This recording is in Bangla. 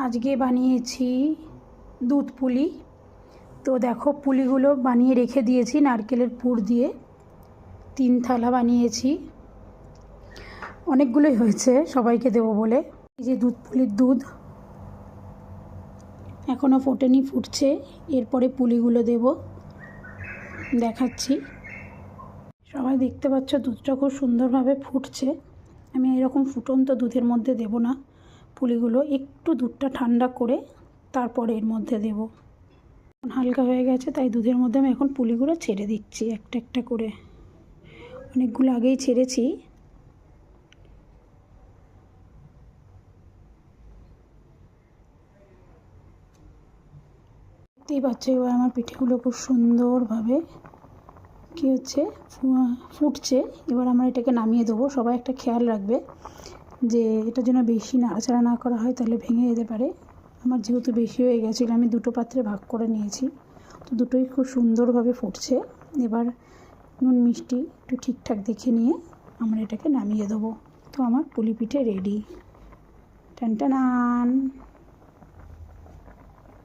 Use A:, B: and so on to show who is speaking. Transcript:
A: আজকে বানিয়েছি দুধ পুলি। তো দেখো পুলিগুলো বানিয়ে রেখে দিয়েছি নারকেলের পুর দিয়ে। 3 থালা বানিয়েছি, অনেকগুলোই হয়েছে সবাইকে দেবো বলে। এই যে দুধ পুলির দুধ এখনও ফোটেনি, ফুটছে। এরপরে পুলিগুলো দেব, দেখাচ্ছি। সবাই দেখতে পাচ্ছ দুধটা খুব সুন্দরভাবে ফুটছে। আমি এরকম ফুটন্ত দুধের মধ্যে দেব না পুলিগুলো, একটু দুধটা ঠান্ডা করে তারপরে এর মধ্যে দেব। হালকা হয়ে গেছে তাই দুধের মধ্যে আমি এখন পুলিগুলো ছেড়ে দিচ্ছি একটা একটা করে। অনেকগুলো আগেই ছেড়েছি। দেখতেই পাচ্ছ এবার আমার পিঠেগুলো খুব সুন্দরভাবে কী হচ্ছে, ফুটছে। এবার আমরা এটাকে নামিয়ে দেবো। সবাই একটা খেয়াল রাখবে যে এটা যেন বেশি নাড়াচাড়া না করা হয়, তাহলে ভেঙে যেতে পারে। আমার যেহেতু বেশি হয়ে গেছিলো আমি 2টো পাত্রে ভাগ করে নিয়েছি, তো দুটোই খুব সুন্দরভাবে ফুটছে। এবার নুন মিষ্টি একটু ঠিকঠাক দেখে নিয়ে আমরা এটাকে নামিয়ে দেবো। তো আমার পুলি পিঠে রেডি। টানটানান।